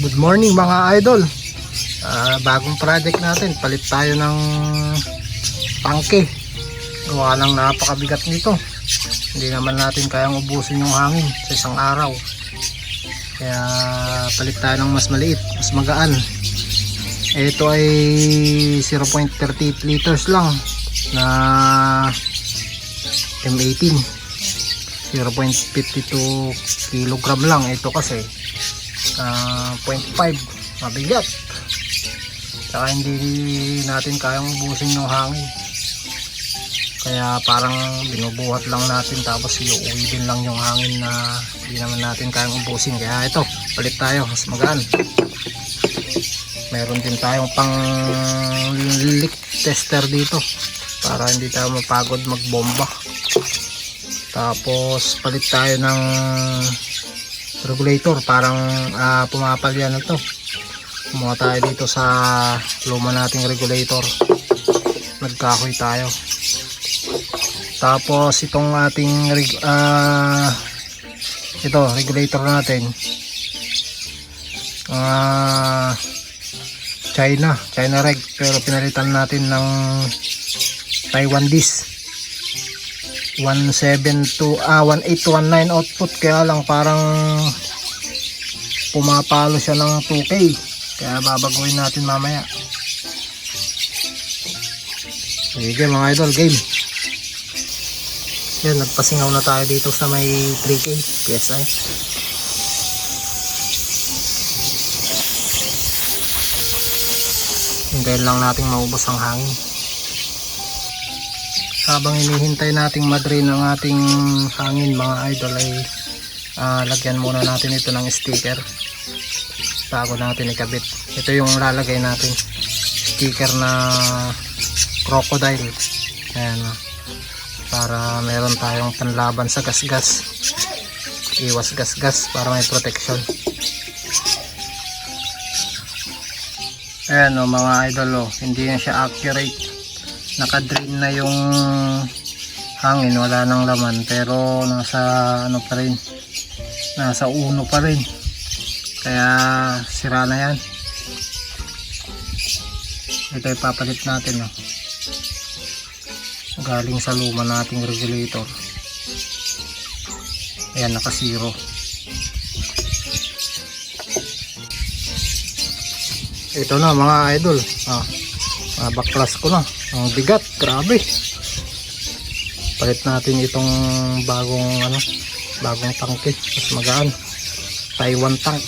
Good morning mga idol. Bagong project natin, palit tayo ng tangke. Gawa ng napakabigat nito. Hindi naman natin kayang ubusin yung hangin sa isang araw. Kaya palit tayo ng mas maliit, mas magaan. Ito ay 0.38 liters lang na M18. 0.52 kilogram lang ito kasi 0.5 mabigat, saka hindi natin kayang ubusin yung hangin, kaya parang binubuhat lang natin tapos iuwi din lang yung hangin na hindi naman natin kayang ubusin. Kaya ito, palit tayo, mas magaan. Meron din tayong pang leak tester dito para hindi tayo mapagod magbomba. Tapos palit tayo ng regulator, parang pumapalya na to. Kumuha tayo dito sa luma nating regulator, nagkahoy tayo. Tapos itong ating regulator natin, China reg, pero pinalitan natin ng Taiwan disc 1819 output, kaya lang parang pumapalo siya ng 2K, kaya babaguhin natin mamaya. Sige mga idol, game. Yan, nagpasingaw na tayo dito sa may 3K PSI. Hintayin lang nating maubos ang hangin. Habang hinihintay nating madrain ang ating hangin mga idol, ay lagyan muna natin ito ng sticker bago natin ikabit. Ito yung lalagay natin, sticker na crocodile. Ayan, para meron tayong panlaban sa gasgas, iwas gasgas, para may protection. Ayan mga idol, hindi na siya accurate. Naka-drain na yung hangin, wala nang laman, pero nasa pa rin, nasa uno pa rin, kaya sira na yan. Ito ipapalit natin, galing sa luma nating regulator. Ayan, naka 0. Ito na mga idol, baklas ko na. Ang bigat, grabe. Palit natin itong bagong tangke, mas magaan, Taiwan tank.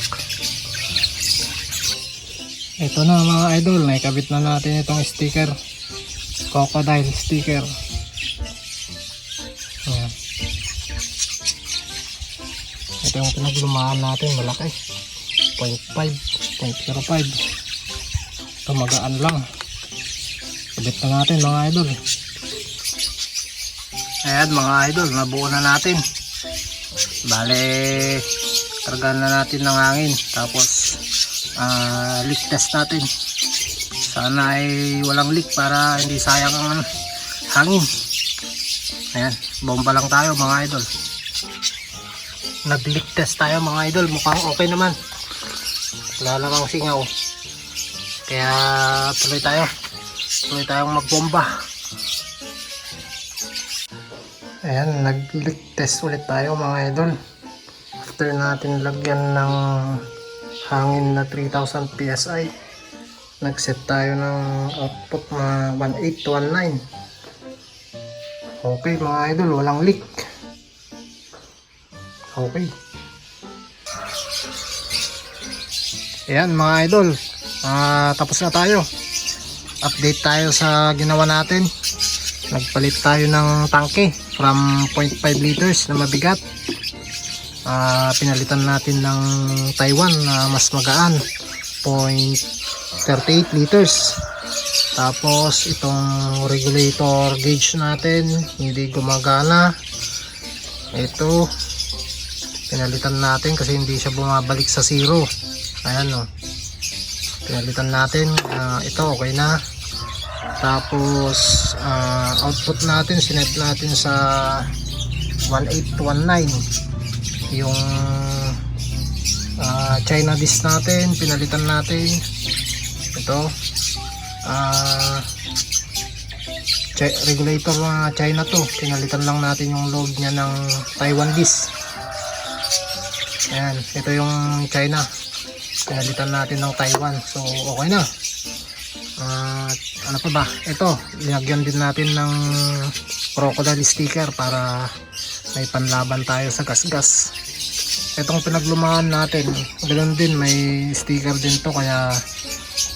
Ito na mga idol, naikabit na natin itong sticker, crocodile sticker. Ayan. Ito yung pinaglumaan natin, malaki, 0.5, 0.05. Ito magaan lang. Kabit na natin mga idol. Ayan mga idol, nabuo na natin. Bale, kargaan na natin ng hangin. Tapos leak test natin. Sana ay walang leak para hindi sayang ang hangin. Ayan, bomba lang tayo mga idol. Nag leak test tayo mga idol, mukhang okay naman. Wala namang singaw, kaya tuloy tayong magbomba. Ayan, nag-leak test ulit tayo mga idol. After natin lagyan ng hangin na 3000 PSI, nag-set tayo ng output na 1819. Okay mga idol, walang leak. Okay. Ayan mga idol, tapos na tayo. Update tayo sa ginawa natin. Nagpalit tayo ng tangke from 0.5 liters na mabigat. Pinalitan natin ng Taiwan na mas magaan, 0.38 liters. Tapos itong regulator gauge natin hindi gumagana. Ito pinalitan natin kasi hindi siya bumabalik sa 0. Ayan pinalitan natin. Ito okay na. Tapos output natin sinet natin sa 1819 yung China disc natin, pinalitan natin. Ito regulator na China to, pinalitan lang natin yung load niya ng Taiwan disc. Ayan, ito yung China, pinalitan natin ng Taiwan, so okay na. Ano pa ba, ito linagyan din natin ng crocodile sticker para may panlaban tayo sa gasgas. Itong pinaglumaan natin, ganoon din, may sticker din to, kaya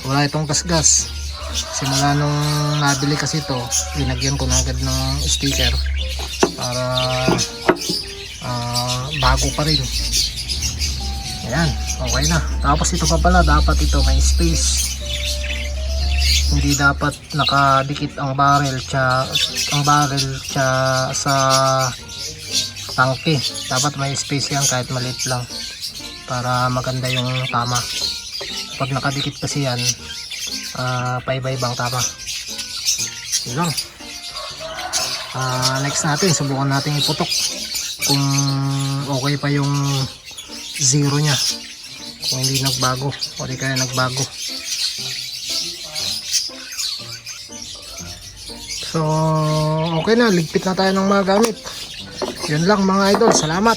wala itong gasgas. Simula nung nabili kasi ito, linagyan ko na agad ng sticker para bago pa rin. Ayan, okay na. Tapos ito pa pala, dapat ito may space, hindi dapat nakadikit ang barrel sa tangke. Dapat may space yan kahit maliit lang para maganda yung tama. Pag nakadikit kasi yan, paiba-ibang tama. Yun lang. Next natin, subukan natin iputok kung okay pa yung zero nya, kung hindi nagbago o di kaya nagbago. So okay na, ligpit na tayo ng mga gamit. Yun lang mga idol, salamat.